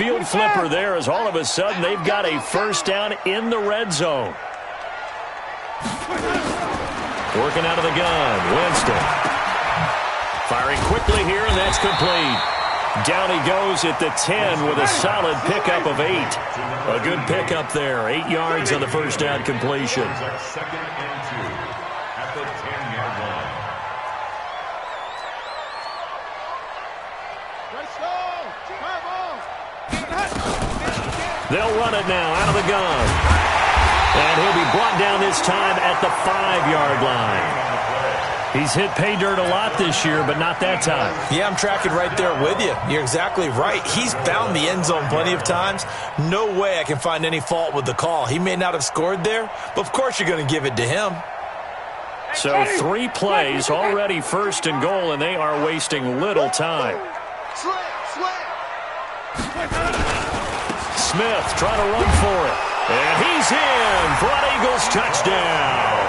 field flipper there as all of a sudden they've got a first down in the red zone. Working out of the gun, Winston. Firing quickly here, and that's complete. Down he goes at the 10 with a solid pickup of 8. A good pickup there. 8 yards on the first down completion. Second and 2 at the 10-yard line. They'll run it now out of the gun. And he'll be brought down this time at the 5-yard line. He's hit pay dirt a lot this year, but not that time. Yeah, I'm tracking right there with you. You're exactly right. He's found the end zone plenty of times. No way I can find any fault with the call. He may not have scored there, but of course you're going to give it to him. So 3 plays, already first and goal, and they are wasting little time. Smith trying to run for it. And he's in for an Eagles touchdown.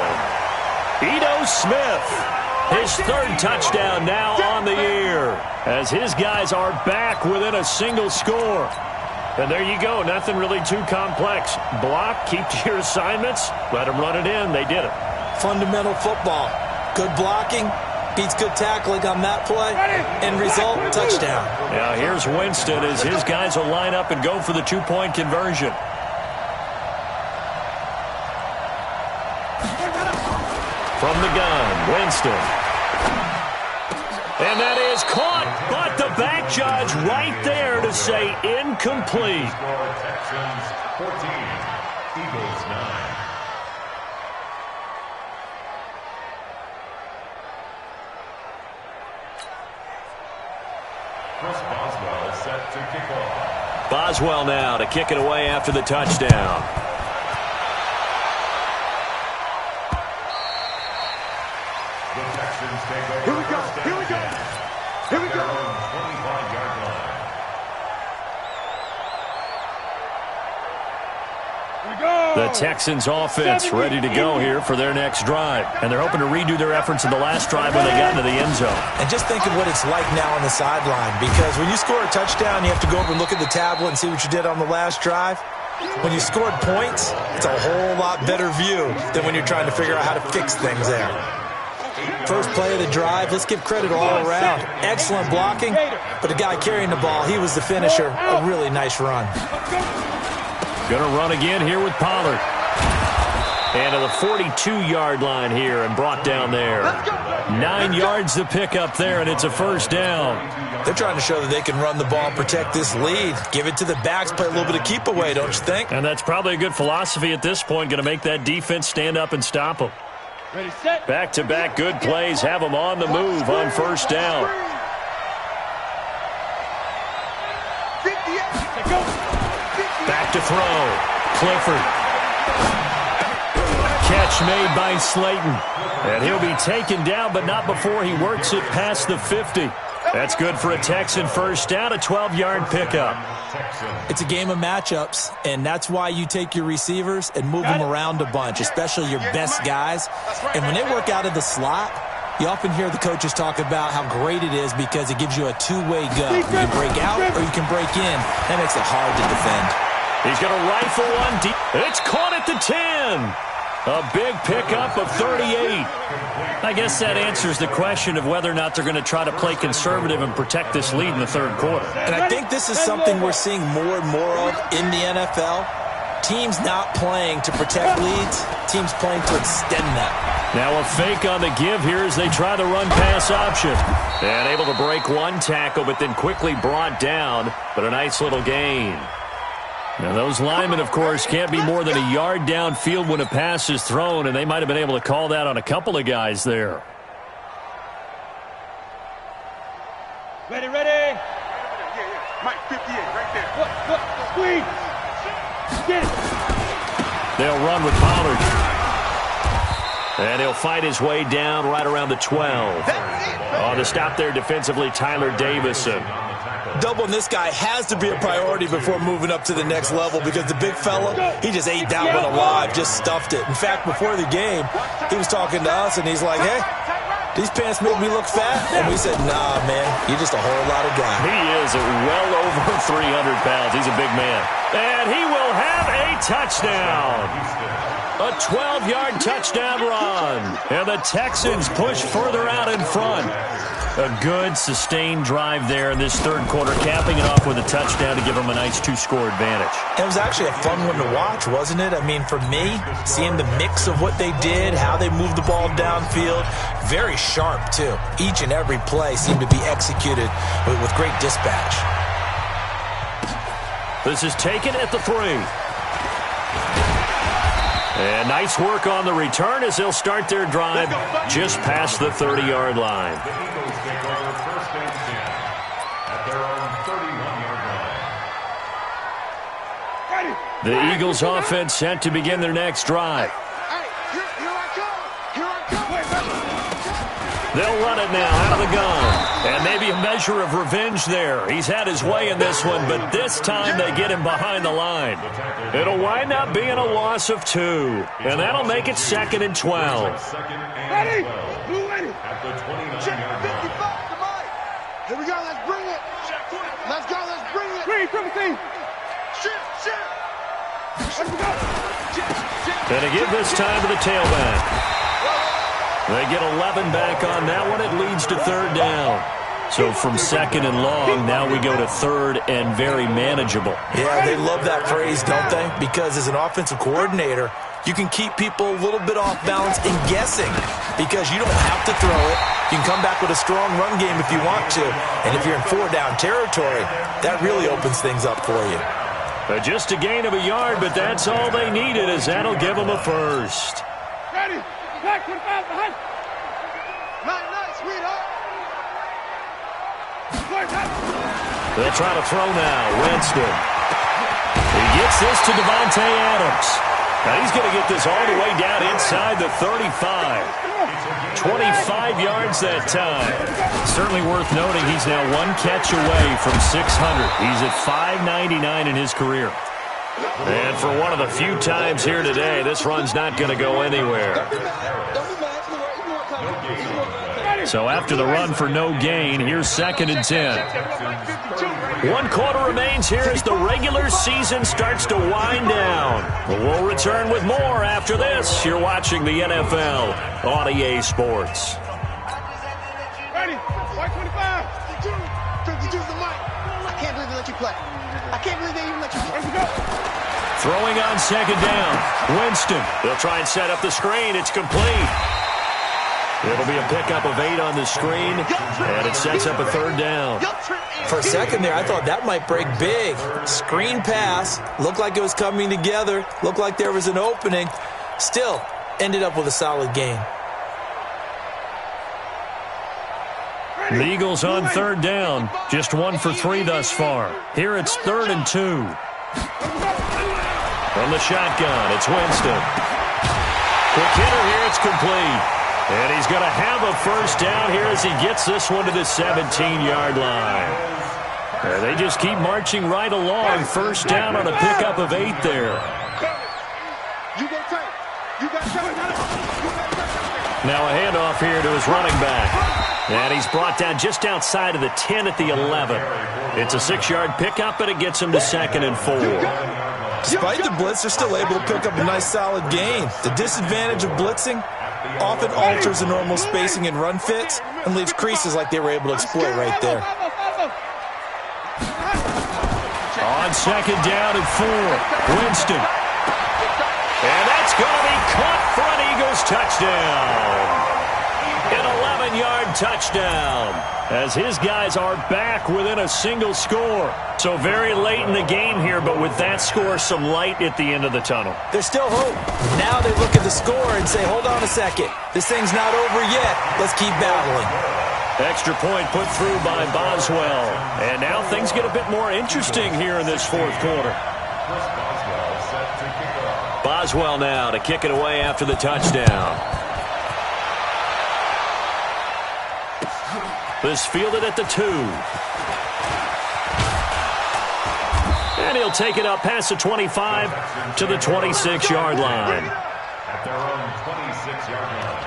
Ito Smith, his 3rd touchdown now on the year, as his guys are back within a single score. And there you go, nothing really too complex. Block, keep to your assignments, let them run it in. They did it. Fundamental football. Good blocking beats good tackling on that play. End result, touchdown. Now here's Winston as his guys will line up and go for the 2-point conversion. From the gun, Winston. And that is caught, but the back judge right there to say incomplete. Texans 14, Eagles 9. Chris Boswell is set to kick off. Boswell now to kick it away after the touchdown. Here we go. Here we go. Here we go. 25-yard line. The Texans offense ready to go here for their next drive. And they're hoping to redo their efforts in the last drive when they got into the end zone. And just think of what it's like now on the sideline, because when you score a touchdown, you have to go over and look at the tablet and see what you did on the last drive. When you scored points, it's a whole lot better view than when you're trying to figure out how to fix things there. First play of the drive, let's give credit all around. Excellent blocking, but the guy carrying the ball, he was the finisher. A really nice run. Going to run again here with Pollard. And to the 42-yard line here and brought down there. 9 yards to pick up there, and it's a first down. They're trying to show that they can run the ball and protect this lead. Give it to the backs, play a little bit of keep away, don't you think? And that's probably a good philosophy at this point. Going to make that defense stand up and stop them. Back-to-back good plays have them on the move on first down. Back to throw. Clifford. Catch made by Slayton. And he'll be taken down, but not before he works it past the 50. That's good for a Texan first down, a 12-yard pickup. It's a game of matchups, and that's why you take your receivers and move them around a bunch, especially your best guys. And when they work out of the slot, you often hear the coaches talk about how great it is because it gives you a two-way go. You can break out or you can break in. That makes it hard to defend. He's going to rifle one deep. It's caught at the 10. A big pickup of 38. I guess that answers the question of whether or not they're going to try to play conservative and protect this lead in the third quarter. And I think this is something we're seeing more and more of in the NFL. Teams not playing to protect leads, teams playing to extend them. Now a fake on the give here as they try the run-pass option. And able to break one tackle, but then quickly brought down. But a nice little gain. Now those linemen, of course, can't be more than a yard downfield when a pass is thrown, and they might have been able to call that on a couple of guys there. Ready, ready. Yeah. Mike, 58, right there. Look, squeeze. Get it. They'll run with Pollard. And he'll fight his way down right around the 12. On the stop there defensively, Tyler Davison. Doubling this guy has to be a priority before moving up to the next level because the big fella, he just ate that one alive, just stuffed it. In fact, before the game, he was talking to us, and he's like, hey, these pants make me look fat? And we said, nah, man, you're just a whole lot of guy. He is well over 300 pounds. He's a big man. And he will have a touchdown. A 12-yard touchdown run. And the Texans push further out in front. A good, sustained drive there in this third quarter, capping it off with a touchdown to give them a nice 2-score advantage. It was actually a fun one to watch, wasn't it? I mean, for me, seeing the mix of what they did, how they moved the ball downfield, very sharp, too. Each and every play seemed to be executed with great dispatch. This is taken at the 3. And nice work on the return as they'll start their drive just past the 30-yard line. The Eagles take over first and 10 at their own 31-yard line. The Eagles offense set to begin their next drive. They'll run it now out of the gun. And maybe a measure of revenge there. He's had his way in this one, but this time they get him behind the line. It'll wind up being a loss of 2. And that'll make it 2nd and 12. Ready? Blue ready. At the 29-yard Check line. 55 to Mike. Here we go. Let's bring it. Let's go. Let's bring it. Green, 17. Shift. Let's go. And to give this time to the tailback. They get 11 back on that one. It leads to 3rd down. So from 2nd and long, now we go to 3rd and very manageable. Yeah, they love that phrase, don't they? Because as an offensive coordinator, you can keep people a little bit off balance and guessing because you don't have to throw it. You can come back with a strong run game if you want to. And if you're in 4-down territory, that really opens things up for you. Just a gain of a yard, but that's all they needed as that'll give them a first. Ready. Back 25 behind. Nice, sweetheart. They'll try to throw now. Winston. He gets this to Devontae Adams. Now he's going to get this all the way down inside the 35. 25 yards that time. Certainly worth noting he's now 1 catch away from 600. He's at 599 in his career. And for one of the few times here today, this run's not going to go anywhere. So after the run for no gain, here's 2nd and 10. 1 quarter remains here as the regular season starts to wind down. But we'll return with more after this. You're watching the NFL on EA Sports. Ready. White 25. 52's the mic. I can't believe they let you play. I can't believe they even let you play. Let's go. Throwing on 2nd down. Winston. They'll try and set up the screen. It's complete. It'll be a pickup of 8 on the screen, and it sets up a 3rd down. For a second there, I thought that might break big. Screen pass. Looked like it was coming together. Looked like there was an opening. Still, ended up with a solid gain. The Eagles on 3rd down. Just 1 for 3 thus far. Here it's 3rd and 2. From the shotgun, it's Winston. Quick hitter here, it's complete. And he's going to have a first down here as he gets this one to the 17-yard line. And they just keep marching right along. First down on a pickup of 8 there. Now a handoff here to his running back. And he's brought down just outside of the 10 at the 11. It's a 6-yard pickup, and it gets him to 2nd and 4. Despite the blitz, they're still able to pick up a nice solid gain. The disadvantage of blitzing often alters the normal spacing and run fits and leaves creases like they were able to exploit right there. On 2nd down and 4, Winston. And that's going to be caught for an Eagles touchdown. An 11-yard touchdown as his guys are back within a single score. So very late in the game here, but with that score, some light at the end of the tunnel. There's still hope. Now they look at the score and say, hold on a second. This thing's not over yet. Let's keep battling. Extra point put through by Boswell. And now things get a bit more interesting here in this 4th quarter. Boswell now to kick it away after the touchdown. This fielded at the 2. And he'll take it up past the 25 to the 26-yard line. At their own 26-yard line.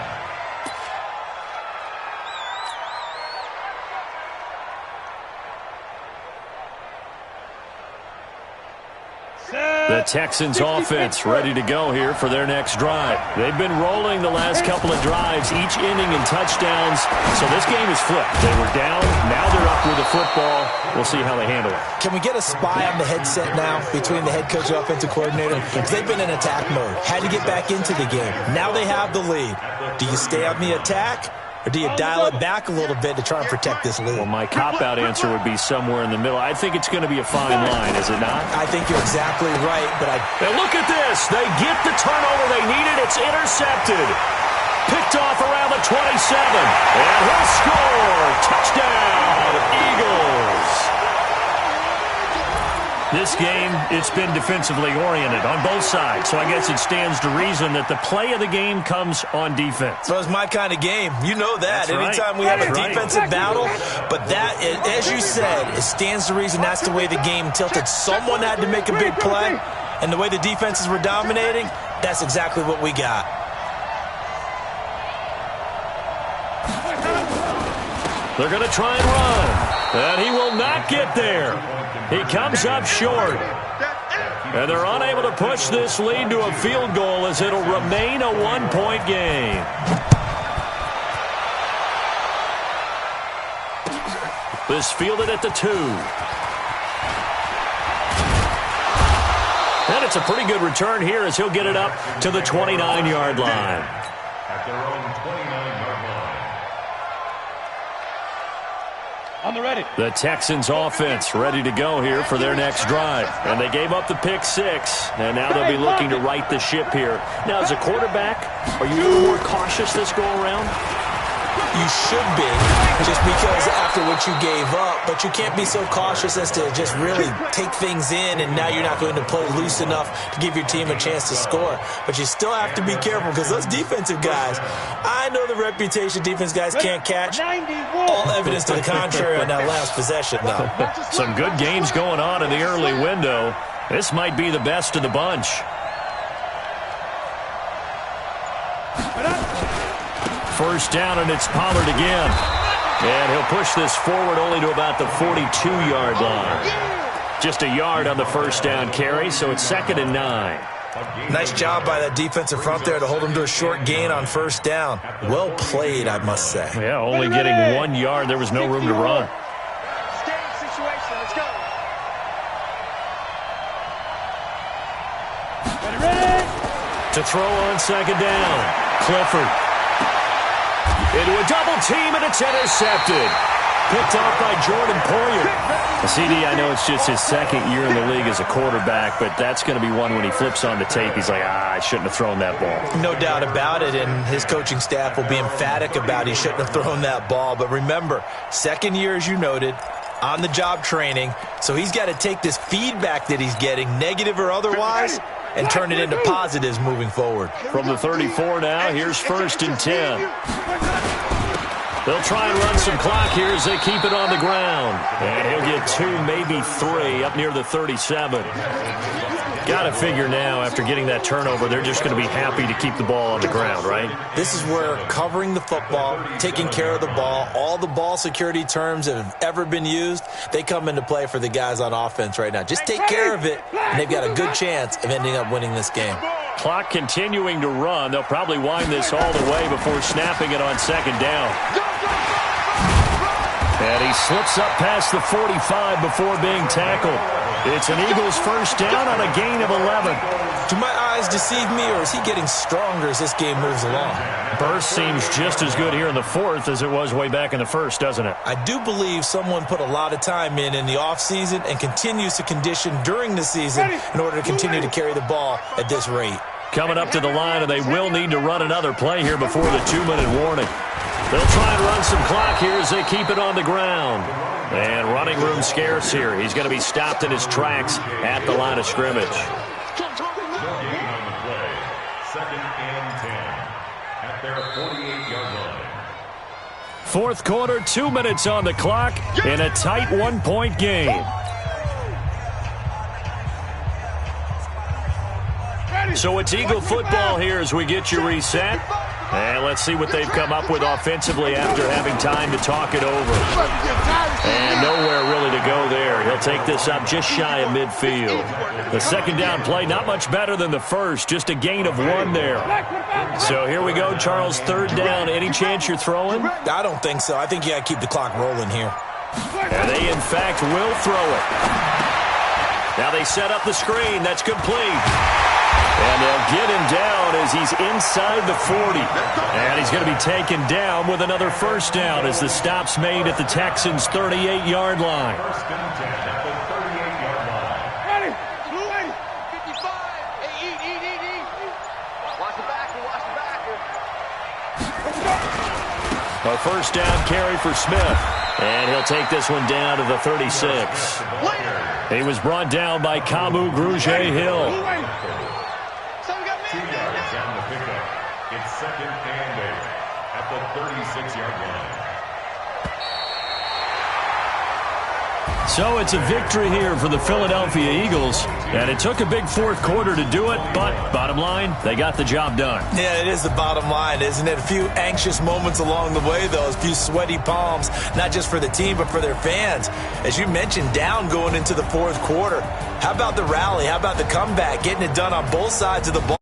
The Texans offense ready to go here for their next drive. They've been rolling the last couple of drives, each inning in touchdowns. So this game is flipped. They were down. Now they're up with the football. We'll see how they handle it. Can we get a spy on the headset now between the head coach and offensive coordinator? Because they've been in attack mode. Had to get back into the game. Now they have the lead. Do you stay on the attack? Or do you dial it back a little bit to try and protect this lead? Well, my cop-out answer would be somewhere in the middle. I think it's going to be a fine line, is it not? I think you're exactly right, but And look at this. They get the turnover they needed. It's intercepted. Picked off around the 27. And he'll score. Touchdown, Eagles. This game, it's been defensively oriented on both sides, so I guess it stands to reason that the play of the game comes on defense. So it's my kind of game. You know that. That's Anytime right. we have a That's right. defensive battle, but that, as you said, it stands to reason that's the way the game tilted. Someone had to make a big play, and the way the defenses were dominating, that's exactly what we got. They're going to try and run, and he will not get there. He comes up short, and they're unable to push this lead to a field goal as it'll remain a one-point game. This fielded at the 2. And it's a pretty good return here as he'll get it up to the 29-yard line. At their own 29-yard line. On the ready. The Texans offense ready to go here for their next drive. And they gave up the pick 6, and now they'll be looking to right the ship here. Now, as a quarterback, are you a little more cautious this go-around? You should be, just because after what you gave up, but you can't be so cautious as to just really take things in, and now you're not going to play loose enough to give your team a chance to score. But you still have to be careful, because those defensive guys, I know the reputation defense guys can't catch. All evidence to the contrary on that last possession, though. Some good games going on in the early window. This might be the best of the bunch. First down, and it's Pollard again. And he'll push this forward only to about the 42-yard line. Just a yard on the first down carry, so it's 2nd and 9. Nice job by that defensive front there to hold him to a short gain on first down. Well played, I must say. Yeah, only getting 1 yard. There was no room to run. Staying situation. Let's go. To throw on 2nd down, Clifford. Into a double team, and it's intercepted. Picked off by Jordan Poyer. CD, I know it's just his 2nd year in the league as a quarterback, but that's going to be one when he flips on the tape, he's like, I shouldn't have thrown that ball. No doubt about it, and his coaching staff will be emphatic about he shouldn't have thrown that ball. But remember, 2nd year, as you noted, on-the-job training, so he's got to take this feedback that he's getting, negative or otherwise, and turn it into positives moving forward. From the 34 now, here's 1st and 10. They'll try and run some clock here as they keep it on the ground. And he'll get 2, maybe 3, up near the 37. Got to figure now, after getting that turnover, they're just going to be happy to keep the ball on the ground, right? This is where covering the football, taking care of the ball, all the ball security terms that have ever been used, they come into play for the guys on offense right now. Just take care of it, and they've got a good chance of ending up winning this game. Clock continuing to run. They'll probably wind this all the way before snapping it on 2nd down. And he slips up past the 45 before being tackled. It's an Eagles first down on a gain of 11. Do my eyes deceive me, or is he getting stronger as this game moves along? Burst seems just as good here in the 4th as it was way back in the 1st, doesn't it? I do believe someone put a lot of time in the offseason and continues to condition during the season in order to continue to carry the ball at this rate. Coming up to the line, and they will need to run another play here before the 2-minute warning. They'll try and run some clock here as they keep it on the ground. And running room scarce here. He's going to be stopped in his tracks at the line of scrimmage. No gain on the play. 2nd and 10. At their 48-yard line. 4th quarter, 2 minutes on the clock in a tight 1-point game. So it's Eagle football here as we get you reset. And let's see what they've come up with offensively after having time to talk it over. And nowhere really to go there. He'll take this up just shy of midfield. The second down play, not much better than the first, just a gain of 1 there. So here we go, Charles, third down. Any chance you're throwing? I don't think so. I think you got to keep the clock rolling here. And they, in fact, will throw it. Now they set up the screen. That's complete. And they'll get him down as he's inside the 40. And he's going to be taken down with another first down as the stop's made at the Texans' 38-yard line. First and 10 at the 38-yard line. Ready. 55. Hey, eat. Watch the back. A first down carry for Smith. And he'll take this one down to the 36. He was brought down by Kamu Grugier-Hill. 2 yards on the pickup. It's second and 8 at the 36-yard line. So it's a victory here for the Philadelphia Eagles. And it took a big fourth quarter to do it, but bottom line, they got the job done. Yeah, it is the bottom line, isn't it? A few anxious moments along the way, though. A few sweaty palms, not just for the team, but for their fans. As you mentioned, down going into the fourth quarter. How about the rally? How about the comeback? Getting it done on both sides of the ball.